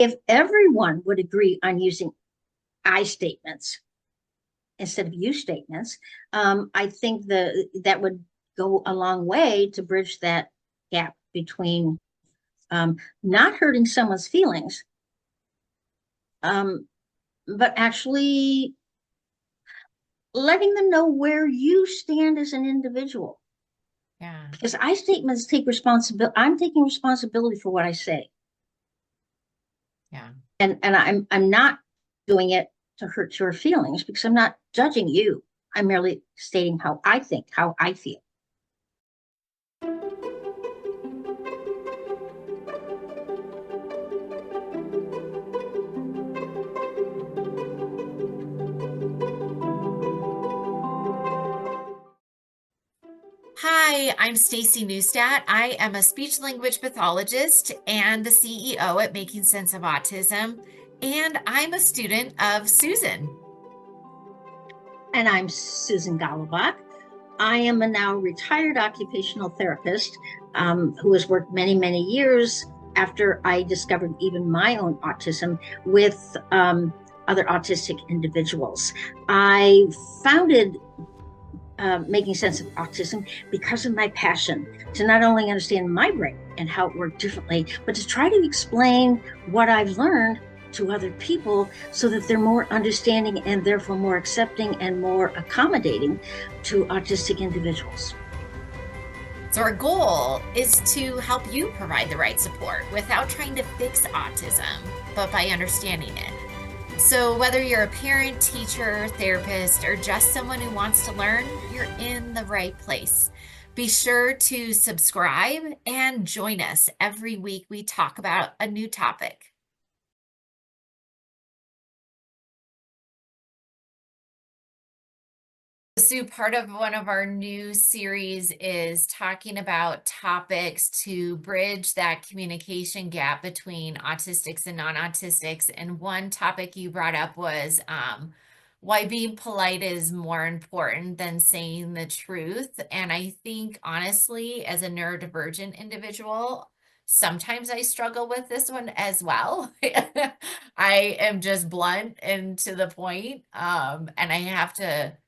if everyone would agree on using I statements instead of you statements, I think that would go a long way to bridge that gap between not hurting someone's feelings, but actually letting them know where you stand as an individual. Yeah. Because I statements take responsibility. I'm taking responsibility for what I say. Yeah. And I'm not doing it to hurt your feelings because I'm not judging you. I'm merely stating how I think, how I feel. Hi, I'm Staci Neustadt. I am a speech language pathologist and the CEO at Making Sense of Autism, and I'm a student of Susan. And I'm Susan Golubock. I am a now retired occupational therapist who has worked many, many years after I discovered even my own autism with other autistic individuals. I founded Making Sense of Autism because of my passion to not only understand my brain and how it worked differently, but to try to explain what I've learned to other people so that they're more understanding and therefore more accepting and more accommodating to autistic individuals. So, our goal is to help you provide the right support without trying to fix autism, but by understanding it. So, whether you're a parent, teacher, therapist, or just someone who wants to learn, you're in the right place. Be sure to subscribe and join us every week. We talk about a new topic. Sue, part of one of our new series is talking about topics to bridge that communication gap between autistics and non-autistics. And one topic you brought up was why being polite is more important than saying the truth. And I think, honestly, as a neurodivergent individual, sometimes I struggle with this one as well. I am just blunt and to the point, and I have to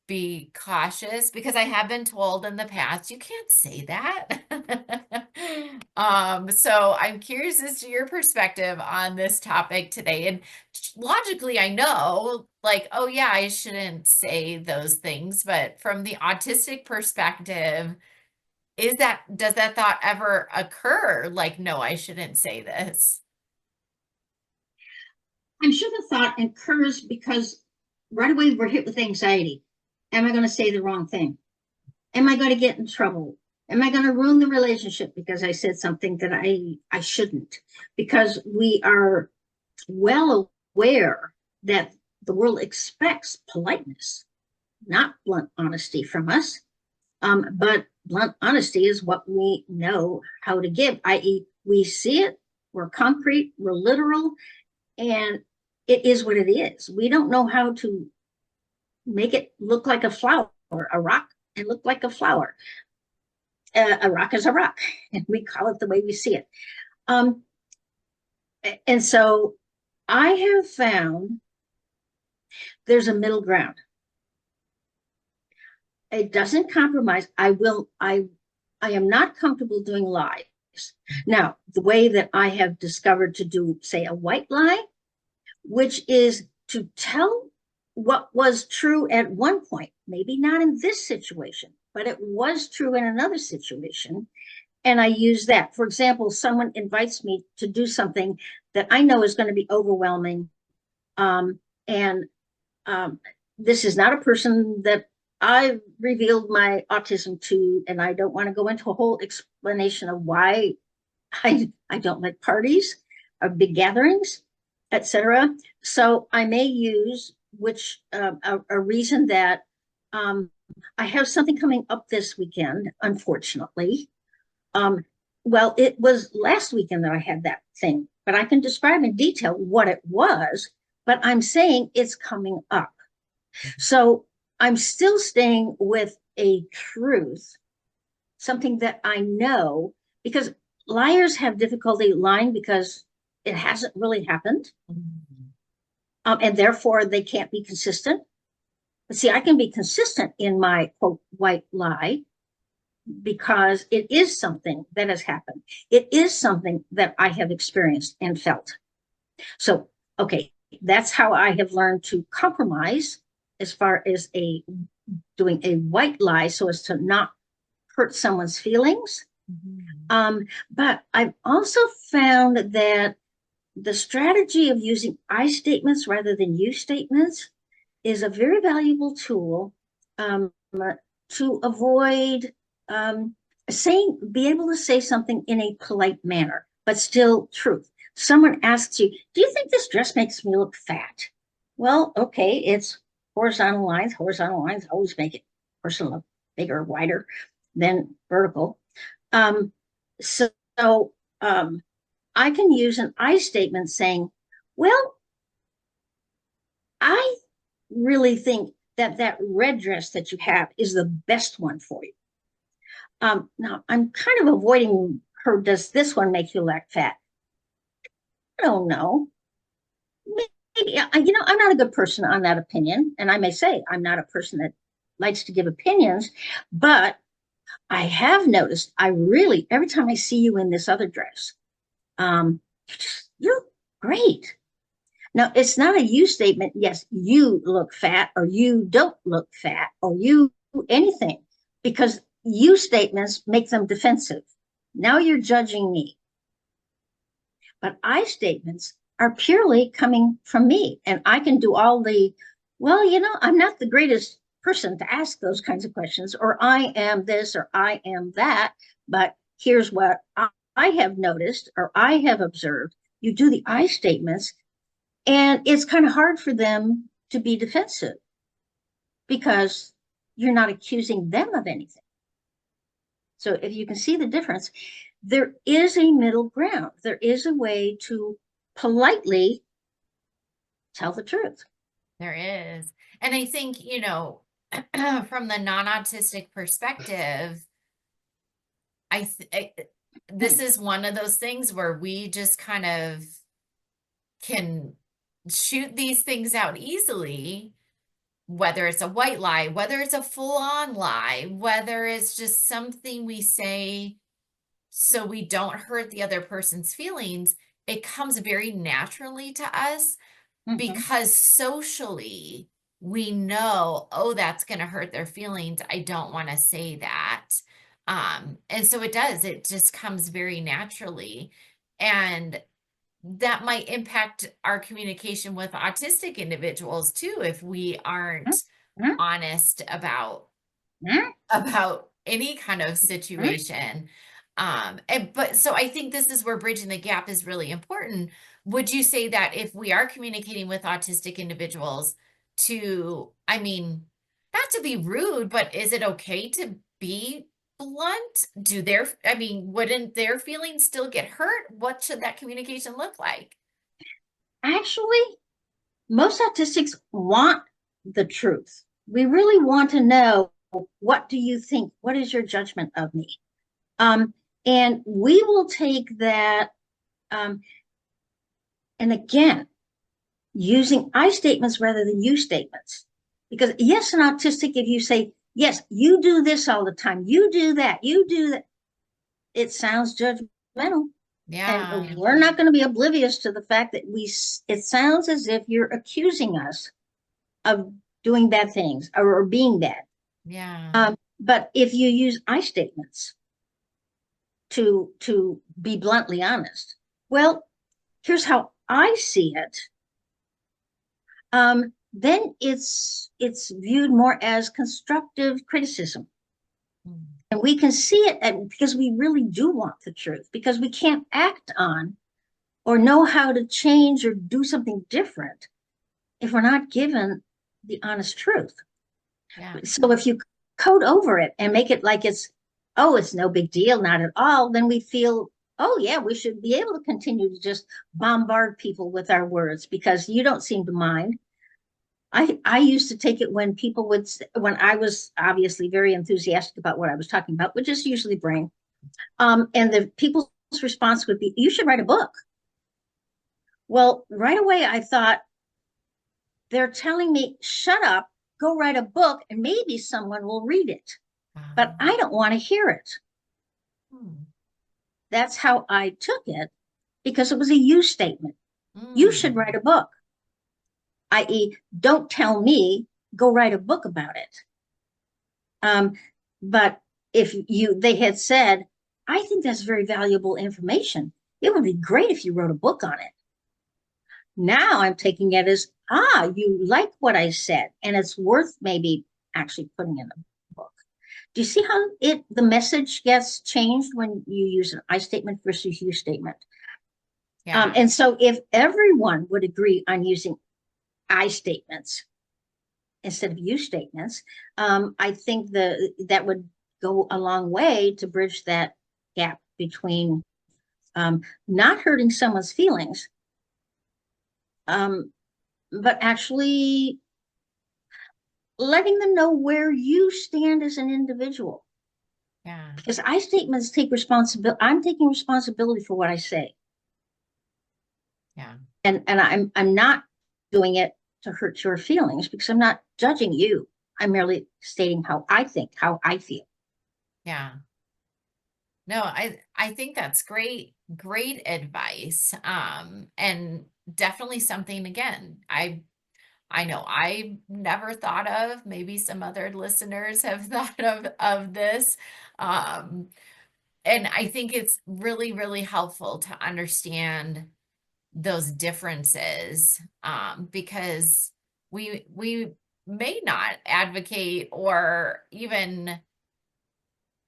be cautious because I have been told in the past you can't say that. So I'm curious as to your perspective on this topic today. And logically, I know, like, oh yeah, I shouldn't say those things, but from the autistic perspective, does that thought ever occur? Like, no, I shouldn't say this. I'm sure the thought occurs because right away we're hit with anxiety. Am I going to say the wrong thing? Am I going to get in trouble? Am I going to ruin the relationship because I said something that I shouldn't? Because we are well aware that the world expects politeness, not blunt honesty from us. But blunt honesty is what we know how to give, i.e., we see it, we're concrete, we're literal, and it is what it is. We don't know how to make it look like a flower, a rock, and look like a flower. A rock is a rock, and we call it the way we see it. Um, and so I have found there's a middle ground. It doesn't compromise. I am not comfortable doing lies. Now, the way that I have discovered to do, say, a white lie, which is to tell what was true at one point, maybe not in this situation, but it was true in another situation. And I use that. For example, someone invites me to do something that I know is going to be overwhelming. And this is not a person that I've revealed my autism to, and I don't want to go into a whole explanation of why I don't like parties or big gatherings, etc. So I may use a reason that I have something coming up this weekend, unfortunately. Well, it was last weekend that I had that thing, but I can describe in detail what it was, but I'm saying it's coming up. So I'm still staying with a truth, something that I know, because liars have difficulty lying because it hasn't really happened. Mhm. And therefore they can't be consistent. But see, I can be consistent in my quote white lie because it is something that has happened. It is something that I have experienced and felt. So, okay, that's how I have learned to compromise as far as doing a white lie so as to not hurt someone's feelings. But I've also found that the strategy of using I statements rather than you statements is a very valuable tool to avoid be able to say something in a polite manner, but still truth. Someone asks you, do you think this dress makes me look fat? Well, okay, it's horizontal lines. Horizontal lines always make a person look bigger or wider than vertical. So I can use an I statement saying, well, I really think that red dress that you have is the best one for you. Now, I'm kind of avoiding her, does this one make you look fat? I don't know. Maybe, I'm not a good person on that opinion. And I may say I'm not a person that likes to give opinions, but I have noticed every time I see you in this other dress, you're great. Now, it's not a you statement. Yes, you look fat, or you don't look fat, or you anything, because you statements make them defensive. Now you're judging me. But I statements are purely coming from me. And I can do all I'm not the greatest person to ask those kinds of questions, or I am this, or I am that. But here's what I have noticed, or I have observed. You do the I statements, and it's kind of hard for them to be defensive because you're not accusing them of anything. So if you can see the difference, there is a middle ground. There is a way to politely tell the truth. There is. And I think, from the non-autistic perspective, this is one of those things where we just kind of can shoot these things out easily, whether it's a white lie, whether it's a full-on lie, whether it's just something we say so we don't hurt the other person's feelings. It comes very naturally to us because socially we know, oh, that's going to hurt their feelings. I don't want to say that. And so it just comes very naturally. And that might impact our communication with autistic individuals too, if we aren't honest about any kind of situation. So I think this is where bridging the gap is really important. Would you say that if we are communicating with autistic individuals not to be rude, but is it okay to be blunt? Wouldn't their feelings still get hurt? What should that communication look like? Actually, most autistics want the truth. We really want to know, what do you think? What is your judgment of me? And we will take that, and again, using I statements rather than you statements. Because yes, an autistic, if you say, yes, you do this all the time, you do that, it sounds judgmental. Yeah. And we're not going to be oblivious to the fact that it sounds as if you're accusing us of doing bad things or being bad. Yeah. But if you use I statements to be bluntly honest, well, here's how I see it. Then it's viewed more as constructive criticism. And we can see it because we really do want the truth, because we can't act on or know how to change or do something different if we're not given the honest truth. Yeah. So if you code over it and make it like it's no big deal, not at all, then we feel, oh yeah, we should be able to continue to just bombard people with our words because you don't seem to mind. I used to take it when when I was obviously very enthusiastic about what I was talking about, which is usually brain. And the people's response would be, you should write a book. Well, right away I thought, they're telling me, shut up, go write a book, and maybe someone will read it. But Um, I don't want to hear it. hmm, That's how I took it because it was a you statement. You should mm, write a book, i.e., don't tell me, go write a book about it. But if they had said, I think that's very valuable information. It would be great if you wrote a book on it. Now I'm taking it as, you like what I said, and it's worth maybe actually putting in a book. Do you see how the message gets changed when you use an I statement versus you statement? yeah, And so if everyone would agree on using I statements instead of you statements, I think that would go a long way to bridge that gap between not hurting someone's feelings, um, but actually letting them know where you stand as an individual. yeah, Because I statements take responsibility. I'm taking responsibility for what I say, yeah, and I'm not doing it to hurt your feelings because I'm not judging you. I'm merely stating how I think, how I feel. yeah. No, I think that's great, great advice. And definitely something again, I know I never thought of, maybe some other listeners have thought of this. Um, and I think it's really, really helpful to understand those differences, because we may not advocate or even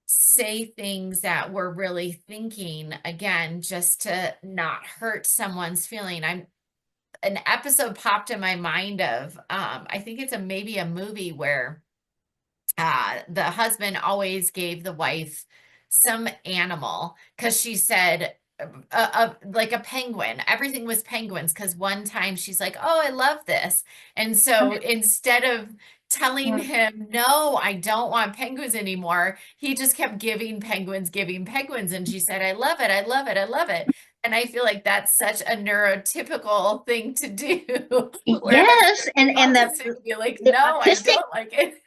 say things that we're really thinking again just to not hurt someone's feeling. I'm An episode popped in my mind of I think it's a maybe a movie where the husband always gave the wife some animal because she said like a penguin. Everything was penguins because one time she's like, "Oh, I love this," and so instead of telling him, "No, I don't want penguins anymore," he just kept giving penguins, and she said, "I love it, I love it, I love it." And I feel like that's such a neurotypical thing to do, whereas Yes, the and autistic would be like, the "No, I autistic don't like it."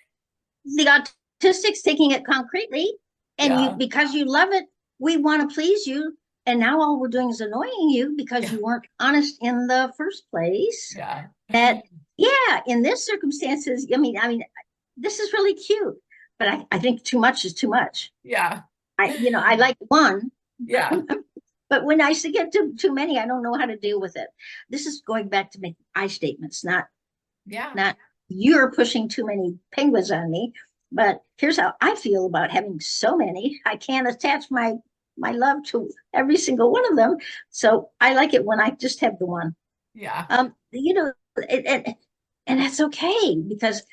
the autistic's taking it concretely, and you Yeah. because you love it, we want to please you, and now all we're doing is annoying you because Yeah. you weren't honest in the first place. Yeah. That yeah, in this circumstances, I mean, this is really cute, but I think too much is too much. Yeah. I like one, Yeah. but when I get too many, I don't know how to deal with it. This is going back to make I statements, Yeah. not you're pushing too many penguins on me. But here's how I feel about having so many. I can't attach my love to every single one of them. So I like it when I just have the one. Yeah. You know, and that's okay because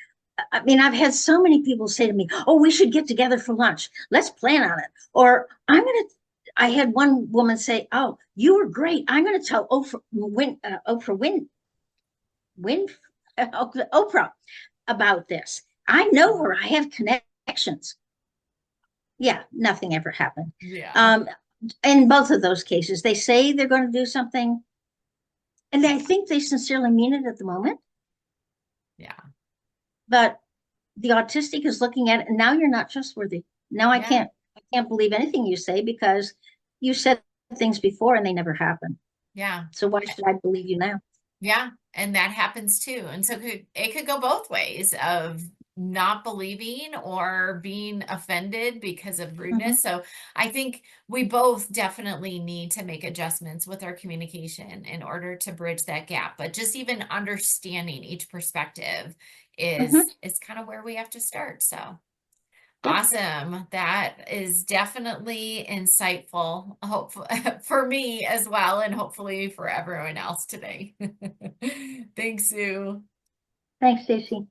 I mean, I've had so many people say to me, "Oh, we should get together for lunch. Let's plan on it." Or I had one woman say, "Oh, you were great. I'm gonna tell Win, Oprah about this. I know her. I have connections." Yeah, nothing ever happened. Yeah. Um, in both of those cases, they say they're going to do something, and I think they sincerely mean it at the moment. Yeah. But the autistic is looking at it, and now you're not trustworthy. Now Yeah. I can't believe anything you say because you said things before and they never happened. Yeah. So why should I believe you now? Yeah. And that happens too. And so it could go both ways of not believing or being offended because of Mm-hmm. rudeness. So I think we both definitely need to make adjustments with our communication in order to bridge that gap. But just even understanding each perspective Mm-hmm. is kind of where we have to start. So Yep. awesome. That is definitely insightful, hopefully for me as well, and hopefully for everyone else today. Thanks, Sue. Thanks, Staci.